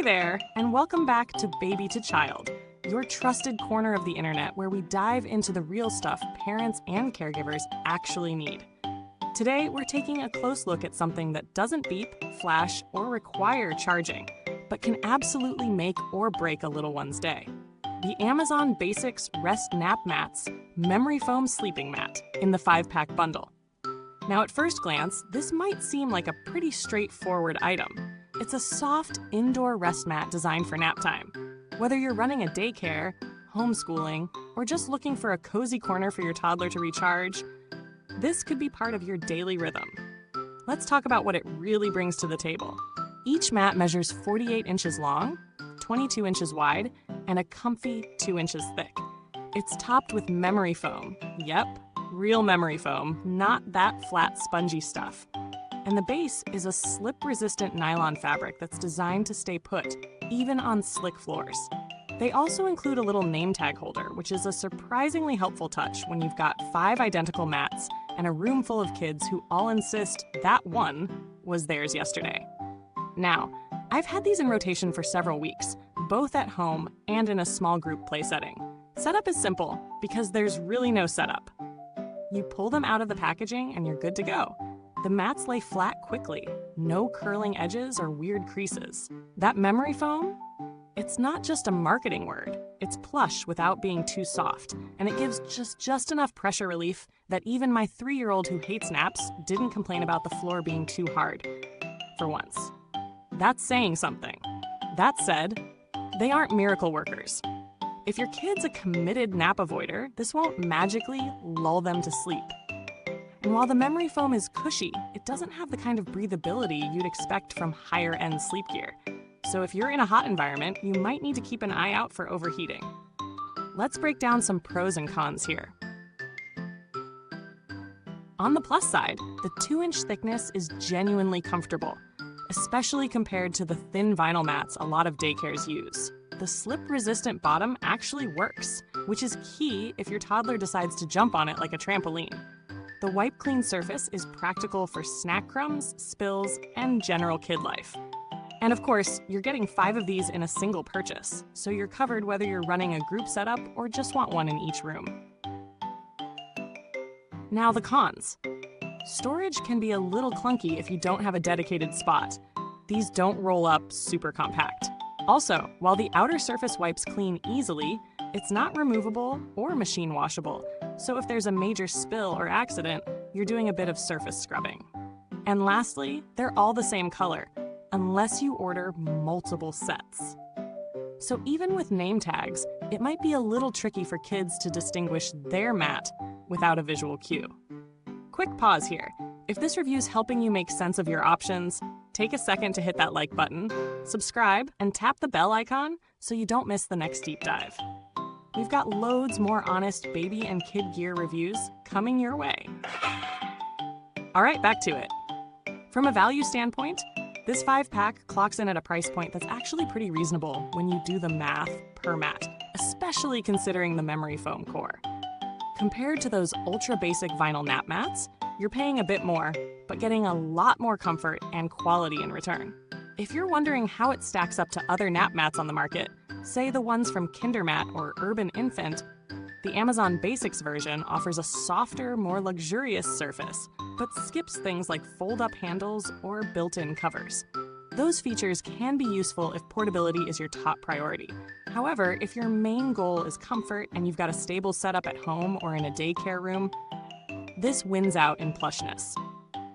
there, and welcome back to Baby to Child, your trusted corner of the internet where we dive into the real stuff parents and caregivers actually need. Today, we're taking a close look at something that doesn't beep, flash, or require charging, but can absolutely make or break a little one's day. The Amazon Basics Rest Nap Mats Memory Foam Sleeping Mat in the 5-pack bundle. Now, at first glance, this might seem like a pretty straightforward item. It's a soft, indoor rest mat designed for nap time. Whether you're running a daycare, homeschooling, or just looking for a cozy corner for your toddler to recharge, this could be part of your daily rhythm. Let's talk about what it really brings to the table. Each mat measures 48 inches long, 22 inches wide, and a comfy 2 inches thick. It's topped with memory foam. Yep, real memory foam, not that flat, spongy stuff. And the base is a slip-resistant nylon fabric that's designed to stay put, even on slick floors. They also include a little name tag holder, which is a surprisingly helpful touch when you've got 5 identical mats and a room full of kids who all insist that one was theirs yesterday. Now, I've had these in rotation for several weeks, both at home and in a small group play setting. Setup is simple because there's really no setup. You pull them out of the packaging and you're good to go. The mats lay flat quickly, no curling edges or weird creases. That memory foam? It's not just a marketing word. It's plush without being too soft, and it gives just enough pressure relief that even my 3-year-old who hates naps didn't complain about the floor being too hard. For once. That's saying something. That said, they aren't miracle workers. If your kid's a committed nap avoider, this won't magically lull them to sleep. And while the memory foam is cushy, it doesn't have the kind of breathability you'd expect from higher-end sleep gear. So if you're in a hot environment, you might need to keep an eye out for overheating. Let's break down some pros and cons here. On the plus side, the 2-inch thickness is genuinely comfortable, especially compared to the thin vinyl mats a lot of daycares use. The slip-resistant bottom actually works, which is key if your toddler decides to jump on it like a trampoline. The wipe-clean surface is practical for snack crumbs, spills, and general kid life. And of course, you're getting 5 of these in a single purchase, so you're covered whether you're running a group setup or just want one in each room. Now the cons. Storage can be a little clunky if you don't have a dedicated spot. These don't roll up super compact. Also, while the outer surface wipes clean easily, it's not removable or machine washable, so if there's a major spill or accident, you're doing a bit of surface scrubbing. And lastly, they're all the same color, unless you order multiple sets. So even with name tags, it might be a little tricky for kids to distinguish their mat without a visual cue. Quick pause here. If this review's helping you make sense of your options, take a second to hit that like button, subscribe, and tap the bell icon so you don't miss the next deep dive. We've got loads more honest baby and kid gear reviews coming your way. All right, back to it. From a value standpoint, this 5-pack clocks in at a price point that's actually pretty reasonable when you do the math per mat, especially considering the memory foam core. Compared to those ultra-basic vinyl nap mats, you're paying a bit more, but getting a lot more comfort and quality in return. If you're wondering how it stacks up to other nap mats on the market, say the ones from Kindermat or Urban Infant, the Amazon Basics version offers a softer, more luxurious surface, but skips things like fold-up handles or built-in covers. Those features can be useful if portability is your top priority. However, if your main goal is comfort and you've got a stable setup at home or in a daycare room, this wins out in plushness.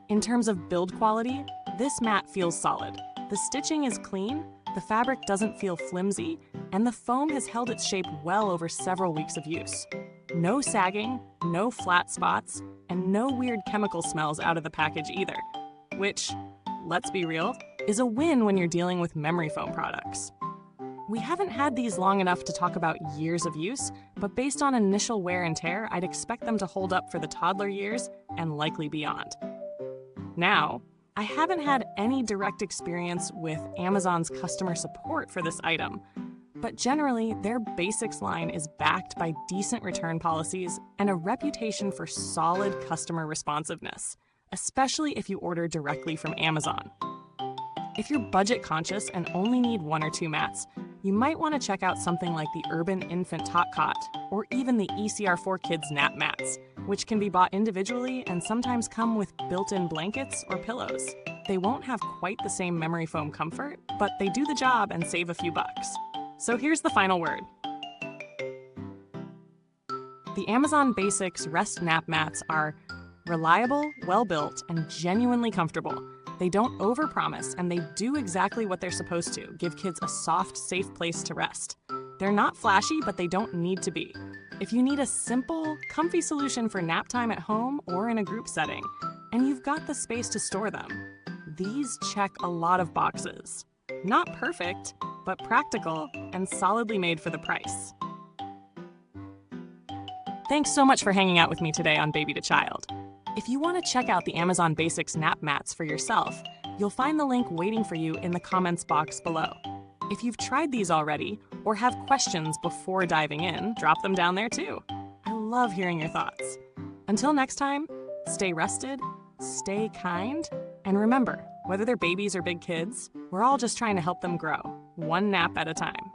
In terms of build quality, this mat feels solid. The stitching is clean, the fabric doesn't feel flimsy, and the foam has held its shape well over several weeks of use. No sagging, no flat spots, and no weird chemical smells out of the package either, which, let's be real, is a win when you're dealing with memory foam products. We haven't had these long enough to talk about years of use, but based on initial wear and tear, I'd expect them to hold up for the toddler years and likely beyond. Now, I haven't had any direct experience with Amazon's customer support for this item, but generally, their Basics line is backed by decent return policies and a reputation for solid customer responsiveness, especially if you order directly from Amazon. If you're budget conscious and only need 1 or 2 mats, you might want to check out something like the Urban Infant Tot Cot or even the ECR4 Kids Nap Mats, which can be bought individually and sometimes come with built-in blankets or pillows. They won't have quite the same memory foam comfort, but they do the job and save a few bucks. So here's the final word. The Amazon Basics Rest Nap Mats are reliable, well-built, and genuinely comfortable. They don't overpromise, and they do exactly what they're supposed to, give kids a soft, safe place to rest. They're not flashy, but they don't need to be. If you need a simple, comfy solution for nap time at home or in a group setting, and you've got the space to store them, these check a lot of boxes. Not perfect, but practical and solidly made for the price. Thanks so much for hanging out with me today on Baby to Child. If you want to check out the Amazon Basics nap mats for yourself, you'll find the link waiting for you in the comments box below. If you've tried these already or have questions before diving in, drop them down there too. I love hearing your thoughts. Until next time, stay rested, stay kind, and remember, whether they're babies or big kids, we're all just trying to help them grow, one nap at a time.